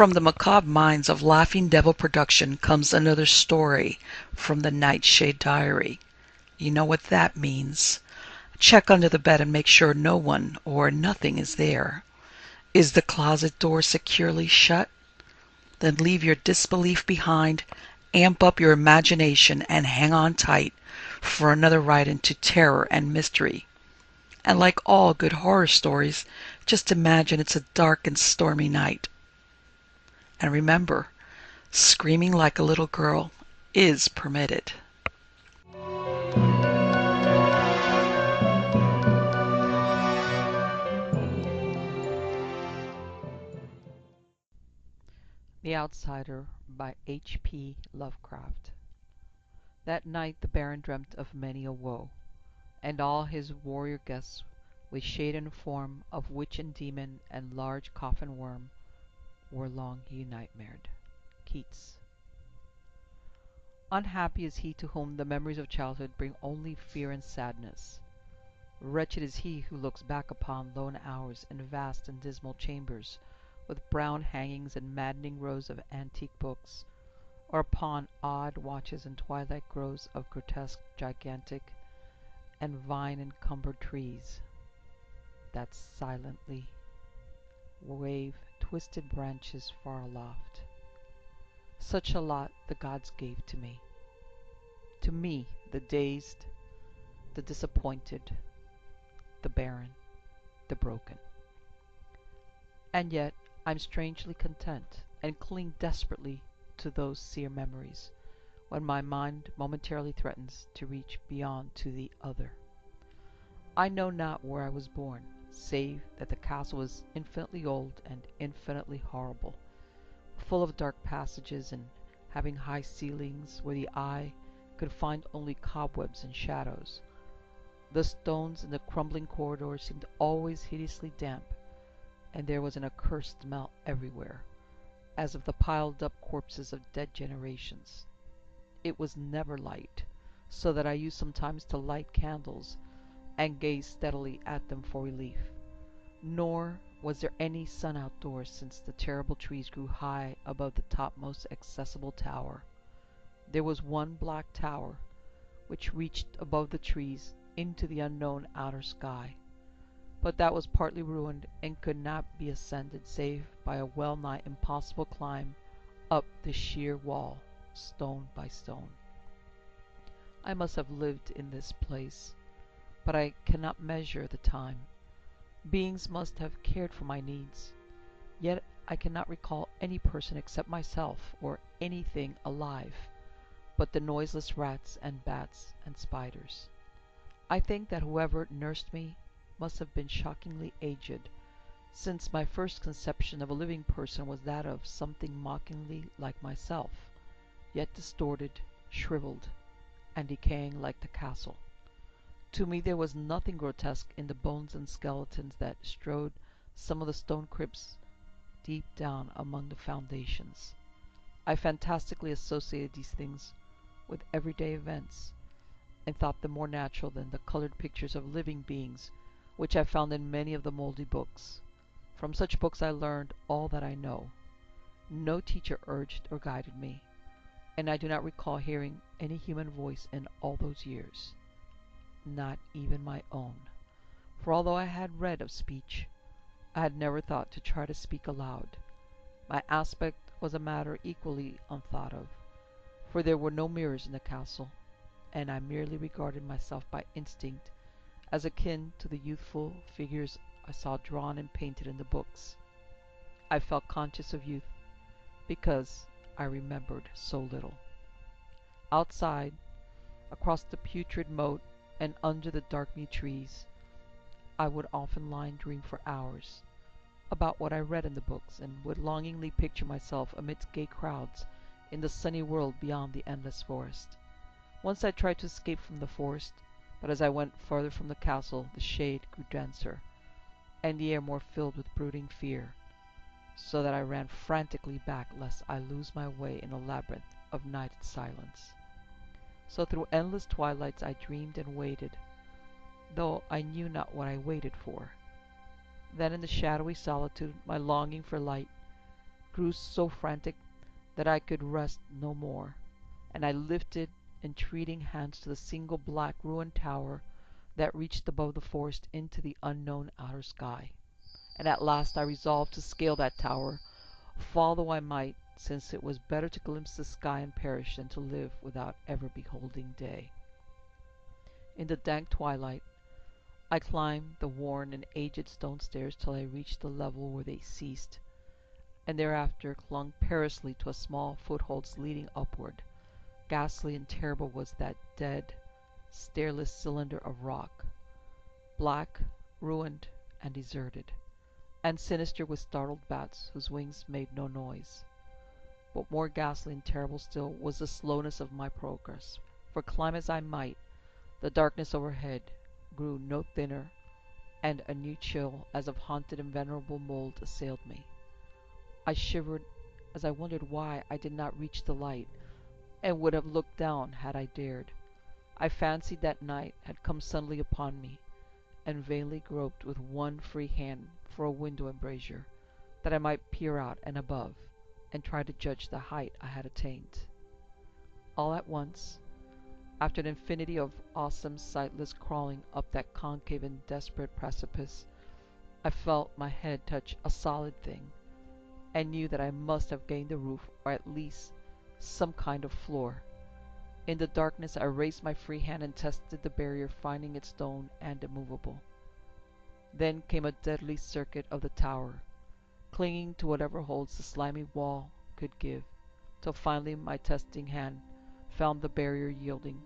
From the macabre minds of Laughing Devil Production comes another story from the Nightshade Diary. You know what that means. Check under the bed and make sure no one or nothing is there. Is the closet door securely shut? Then leave your disbelief behind, amp up your imagination, and hang on tight for another ride into terror and mystery. And like all good horror stories, just imagine it's a dark and stormy night. And remember, screaming like a little girl is permitted. The Outsider by H.P. Lovecraft. That night the Baron dreamt of many a woe, and all his warrior guests, with shade and form of witch and demon and large coffin worm, were long he nightmared. Keats. Unhappy is he to whom the memories of childhood bring only fear and sadness. Wretched is he who looks back upon lone hours in vast and dismal chambers, with brown hangings and maddening rows of antique books, or upon odd watches in twilight groves of grotesque, gigantic, and vine-encumbered trees, that silently wave twisted branches far aloft. Such a lot the gods gave to me. To me, the dazed, the disappointed, the barren, the broken. And yet I'm strangely content, and cling desperately to those sere memories, when my mind momentarily threatens to reach beyond to the other. I know not where I was born, save that the castle was infinitely old and infinitely horrible, full of dark passages and having high ceilings where the eye could find only cobwebs and shadows. The stones in the crumbling corridors seemed always hideously damp, and there was an accursed smell everywhere, as of the piled-up corpses of dead generations. It was never light, so that I used sometimes to light candles and gaze steadily at them for relief. Nor was there any sun outdoors, since the terrible trees grew high above the topmost accessible tower. There was one black tower, which reached above the trees into the unknown outer sky, but that was partly ruined and could not be ascended save by a well-nigh impossible climb up the sheer wall, stone by stone. I must have lived in this place, but I cannot measure the time. Beings must have cared for my needs, yet I cannot recall any person except myself, or anything alive, but the noiseless rats and bats and spiders. I think that whoever nursed me must have been shockingly aged, since my first conception of a living person was that of something mockingly like myself, yet distorted, shriveled, and decaying like the castle. To me there was nothing grotesque in the bones and skeletons that strewed some of the stone crypts deep down among the foundations. I fantastically associated these things with everyday events, and thought them more natural than the colored pictures of living beings which I found in many of the moldy books. From such books I learned all that I know. No teacher urged or guided me, and I do not recall hearing any human voice in all those years, not even my own. For although I had read of speech, I had never thought to try to speak aloud. My aspect was a matter equally unthought of, for there were no mirrors in the castle, and I merely regarded myself by instinct as akin to the youthful figures I saw drawn and painted in the books. I felt conscious of youth because I remembered so little. Outside, across the putrid moat and under the dark-new trees, I would often lie and dream for hours about what I read in the books, and would longingly picture myself amidst gay crowds in the sunny world beyond the endless forest. Once I tried to escape from the forest, but as I went farther from the castle the shade grew denser, and the air more filled with brooding fear, so that I ran frantically back lest I lose my way in a labyrinth of nighted silence. So through endless twilights I dreamed and waited, though I knew not what I waited for. Then in the shadowy solitude my longing for light grew so frantic that I could rest no more, and I lifted entreating hands to the single black ruined tower that reached above the forest into the unknown outer sky. And at last I resolved to scale that tower, fall though I might, since it was better to glimpse the sky and perish than to live without ever beholding day. In the dank twilight I climbed the worn and aged stone stairs till I reached the level where they ceased, and thereafter clung perilously to a small foothold leading upward. Ghastly and terrible was that dead, stairless cylinder of rock, black, ruined, and deserted, and sinister with startled bats whose wings made no noise. But more ghastly and terrible still was the slowness of my progress, for climb as I might, the darkness overhead grew no thinner, and a new chill, as of haunted and venerable mold, assailed me. I shivered as I wondered why I did not reach the light, and would have looked down had I dared. I fancied that night had come suddenly upon me, and vainly groped with one free hand for a window embrasure, that I might peer out and above, and try to judge the height I had attained. All at once, after an infinity of awesome sightless crawling up that concave and desperate precipice, I felt my head touch a solid thing, and knew that I must have gained the roof, or at least some kind of floor. In the darkness I raised my free hand and tested the barrier, finding it stone and immovable. Then came a deadly circuit of the tower, clinging to whatever holds the slimy wall could give, till finally my testing hand found the barrier yielding,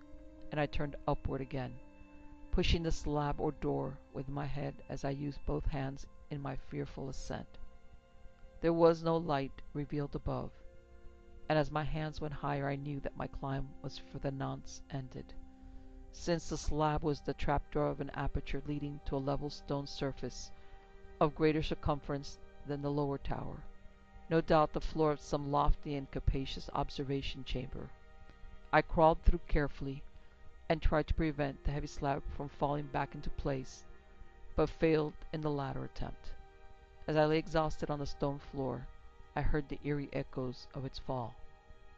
and I turned upward again, pushing the slab or door with my head as I used both hands in my fearful ascent. There was no light revealed above, and as my hands went higher I knew that my climb was for the nonce ended, since the slab was the trapdoor of an aperture leading to a level stone surface of greater circumference than the lower tower, no doubt the floor of some lofty and capacious observation chamber. I crawled through carefully, and tried to prevent the heavy slab from falling back into place, but failed in the latter attempt. As I lay exhausted on the stone floor, I heard the eerie echoes of its fall,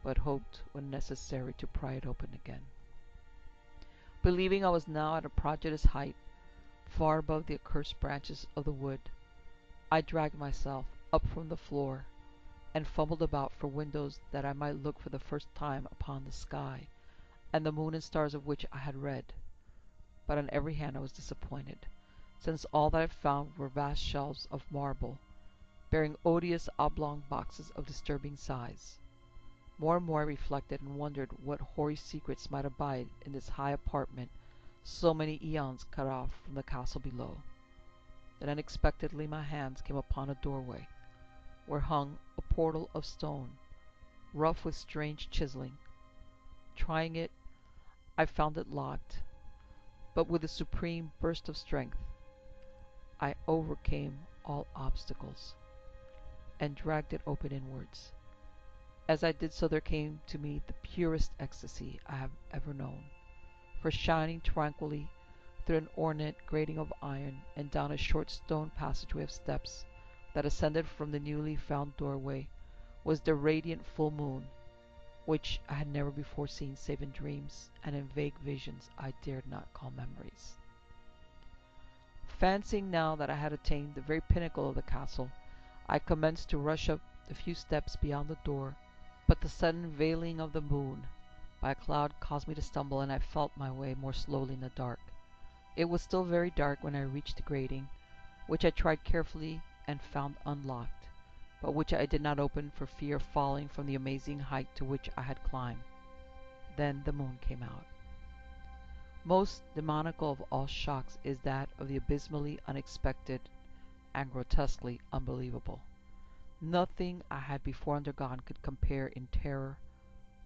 but hoped when necessary to pry it open again. Believing I was now at a prodigious height, far above the accursed branches of the wood, I dragged myself up from the floor, and fumbled about for windows that I might look for the first time upon the sky, and the moon and stars of which I had read. But on every hand I was disappointed, since all that I found were vast shelves of marble, bearing odious oblong boxes of disturbing size. More and more I reflected and wondered what hoary secrets might abide in this high apartment, so many eons cut off from the castle below. Then unexpectedly my hands came upon a doorway, where hung a portal of stone, rough with strange chiseling. Trying it, I found it locked, but with a supreme burst of strength I overcame all obstacles, and dragged it open inwards. As I did so there came to me the purest ecstasy I have ever known, for shining tranquilly through an ornate grating of iron and down a short stone passageway of steps that ascended from the newly found doorway was the radiant full moon, which I had never before seen save in dreams and in vague visions I dared not call memories. Fancying now that I had attained the very pinnacle of the castle, I commenced to rush up the few steps beyond the door, but the sudden veiling of the moon by a cloud caused me to stumble, and I felt my way more slowly in the dark. It was still very dark when I reached the grating, which I tried carefully and found unlocked, but which I did not open for fear of falling from the amazing height to which I had climbed. Then the moon came out. Most demoniacal of all shocks is that of the abysmally unexpected and grotesquely unbelievable. Nothing I had before undergone could compare in terror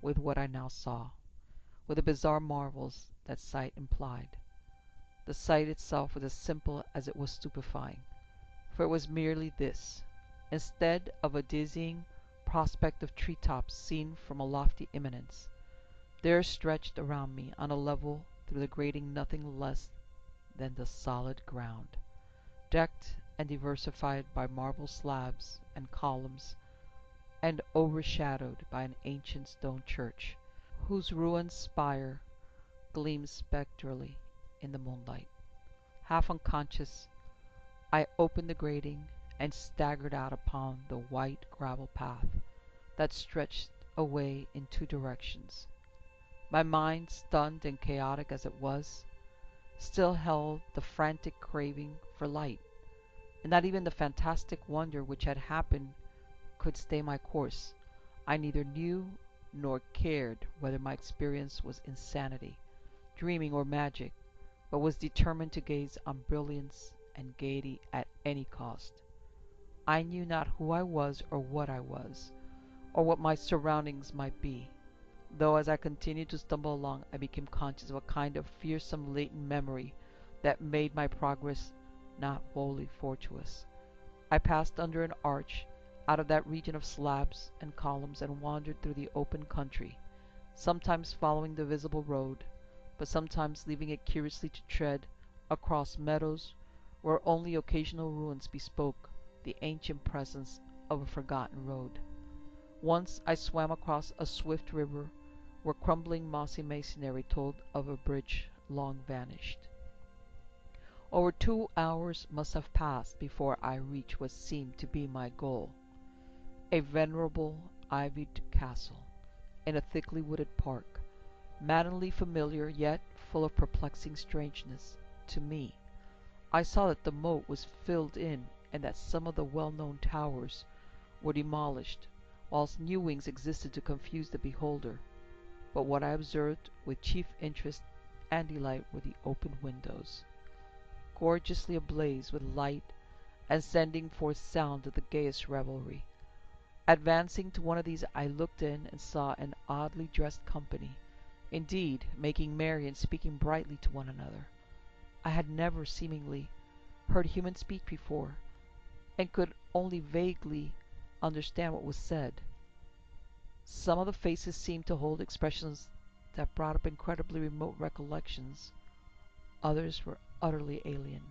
with what I now saw, with the bizarre marvels that sight implied. The sight itself was as simple as it was stupefying, for it was merely this: instead of a dizzying prospect of tree-tops seen from a lofty eminence, there stretched around me on a level through the grating nothing less than the solid ground, decked and diversified by marble slabs and columns and overshadowed by an ancient stone church, whose ruined spire gleams spectrally in the moonlight. Half unconscious, I opened the grating and staggered out upon the white gravel path that stretched away in two directions. My mind, stunned and chaotic as it was, still held the frantic craving for light, and not even the fantastic wonder which had happened could stay my course. I neither knew nor cared whether my experience was insanity, dreaming, or magic, but was determined to gaze on brilliance and gaiety at any cost. I knew not who I was or what my surroundings might be, though as I continued to stumble along I became conscious of a kind of fearsome latent memory that made my progress not wholly fortuitous. I passed under an arch out of that region of slabs and columns and wandered through the open country, sometimes following the visible road, but sometimes leaving it curiously to tread across meadows where only occasional ruins bespoke the ancient presence of a forgotten road. Once I swam across a swift river where crumbling mossy masonry told of a bridge long vanished. Over 2 hours must have passed before I reached what seemed to be my goal, a venerable ivied castle in a thickly wooded park, maddeningly familiar yet full of perplexing strangeness to me. I saw that the moat was filled in and that some of the well-known towers were demolished, whilst new wings existed to confuse the beholder. But what I observed with chief interest and delight were the open windows, gorgeously ablaze with light and sending forth sound of the gayest revelry. Advancing to one of these I looked in and saw an oddly dressed company, indeed making merry and speaking brightly to one another. I had never, seemingly, heard human speech before, and could only vaguely understand what was said. Some of the faces seemed to hold expressions that brought up incredibly remote recollections. Others were utterly alien.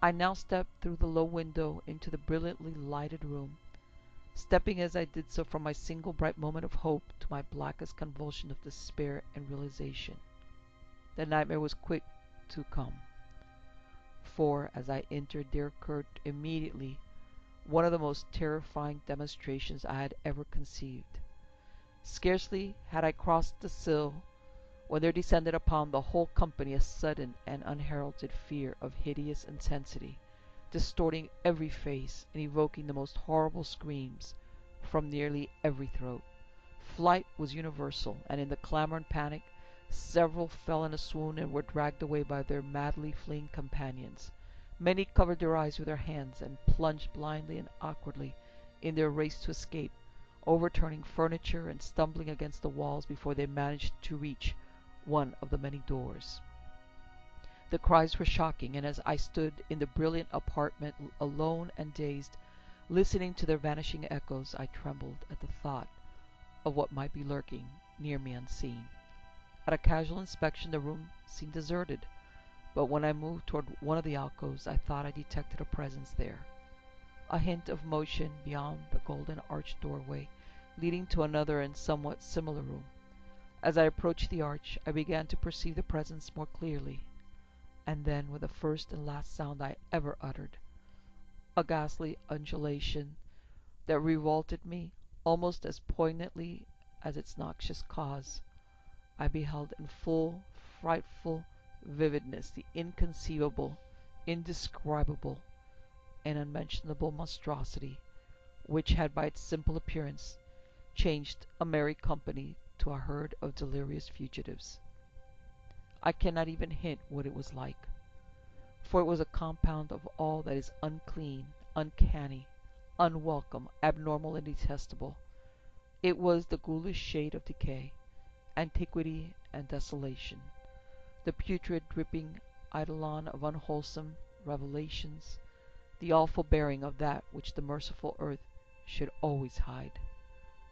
I now stepped through the low window into the brilliantly lighted room, stepping as I did so from my single bright moment of hope to my blackest convulsion of despair and realization. The nightmare was quick to come, for as I entered there occurred immediately one of the most terrifying demonstrations I had ever conceived. Scarcely had I crossed the sill when there descended upon the whole company a sudden and unheralded fear of hideous intensity, distorting every face and evoking the most horrible screams from nearly every throat. Flight was universal, and in the clamor and panic several fell in a swoon and were dragged away by their madly fleeing companions. Many covered their eyes with their hands and plunged blindly and awkwardly in their race to escape, overturning furniture and stumbling against the walls before they managed to reach one of the many doors. The cries were shocking, and as I stood in the brilliant apartment alone and dazed, listening to their vanishing echoes, I trembled at the thought of what might be lurking near me unseen. At a casual inspection the room seemed deserted, but when I moved toward one of the alcoves I thought I detected a presence there. A hint of motion beyond the golden arched doorway leading to another and somewhat similar room. As I approached the arch I began to perceive the presence more clearly, and then with the first and last sound I ever uttered, a ghastly undulation that revolted me almost as poignantly as its noxious cause, I beheld in full, frightful vividness the inconceivable, indescribable, and unmentionable monstrosity which had by its simple appearance changed a merry company to a herd of delirious fugitives. I cannot even hint what it was like, for it was a compound of all that is unclean, uncanny, unwelcome, abnormal, and detestable. It was the ghoulish shade of decay, antiquity, and desolation, the putrid dripping eidolon of unwholesome revelations, the awful bearing of that which the merciful earth should always hide.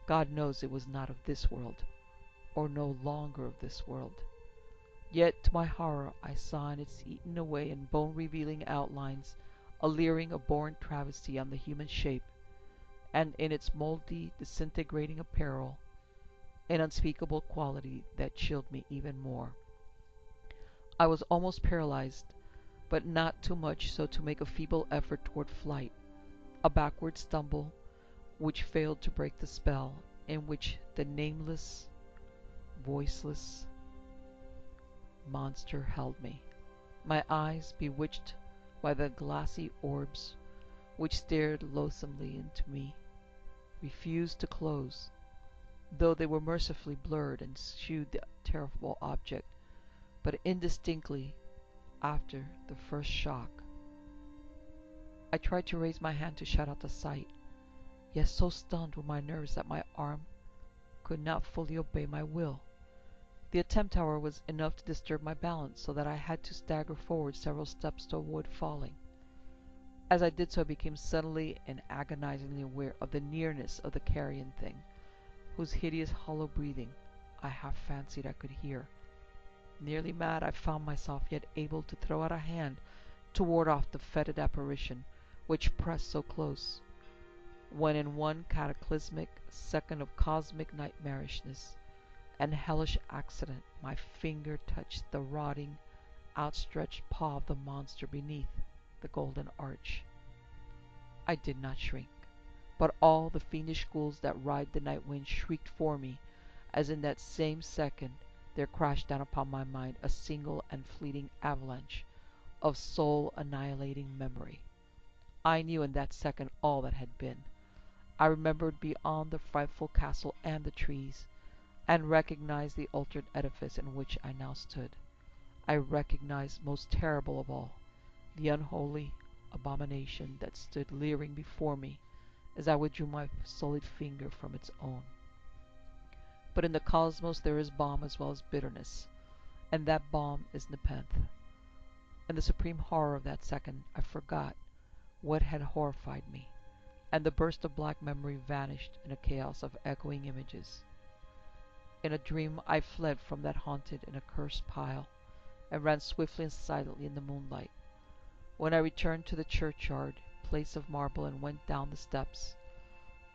God knows it was not of this world, or no longer of this world. Yet to my horror I saw in its eaten away and bone-revealing outlines a leering, abhorrent travesty on the human shape, and in its moldy, disintegrating apparel, an unspeakable quality that chilled me even more. I was almost paralyzed, but not too much so to make a feeble effort toward flight, a backward stumble which failed to break the spell in which the nameless, voiceless monster held me. My eyes, bewitched by the glassy orbs which stared loathsomely into me, refused to close, though they were mercifully blurred and shewed the terrible object but indistinctly after the first shock. I tried to raise my hand to shut out the sight, yet so stunned were my nerves that my arm could not fully obey my will. The attempt, however, was enough to disturb my balance, so that I had to stagger forward several steps to avoid falling. As I did so, I became suddenly and agonizingly aware of the nearness of the carrion thing, whose hideous hollow breathing I half fancied I could hear. Nearly mad, I found myself yet able to throw out a hand to ward off the fetid apparition which pressed so close, when in one cataclysmic second of cosmic nightmarishness and hellish accident my finger touched the rotting, outstretched paw of the monster beneath the golden arch. I did not shrink, but all the fiendish ghouls that ride the night wind shrieked for me, as in that same second there crashed down upon my mind a single and fleeting avalanche of soul-annihilating memory. I knew in that second all that had been. I remembered beyond the frightful castle and the trees, and recognized the altered edifice in which I now stood. I recognized, most terrible of all, the unholy abomination that stood leering before me as I withdrew my sullied finger from its own. But in the cosmos there is balm as well as bitterness, and that balm is Nepenthe. In the supreme horror of that second I forgot what had horrified me, and the burst of black memory vanished in a chaos of echoing images. In a dream I fled from that haunted and accursed pile, and ran swiftly and silently in the moonlight. When I returned to the churchyard place of marble and went down the steps,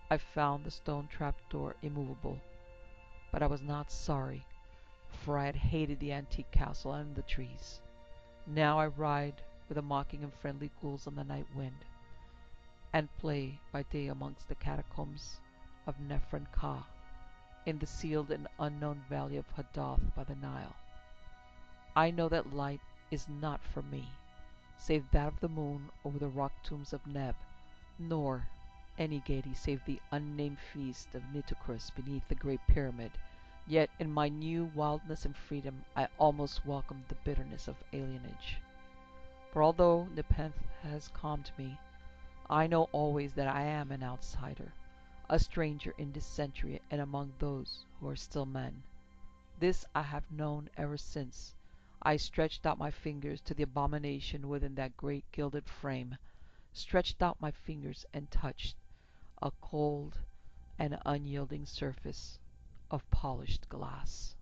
I found the stone trap-door immovable, but I was not sorry, for I had hated the antique castle and the trees. Now I ride with the mocking and friendly ghouls on the night wind, and play by day amongst the catacombs of Nephron-Ka, in the sealed and unknown valley of Hadoth by the Nile. I know that light is not for me, save that of the moon over the rock tombs of Neb, nor any gaiety save the unnamed feast of Nitocris beneath the great pyramid. Yet in my new wildness and freedom I almost welcomed the bitterness of alienage. For although Nepenthe has calmed me, I know always that I am an outsider, a stranger in this century and among those who are still men. This I have known ever since I stretched out my fingers to the abomination within that great gilded frame, stretched out my fingers and touched a cold and unyielding surface of polished glass.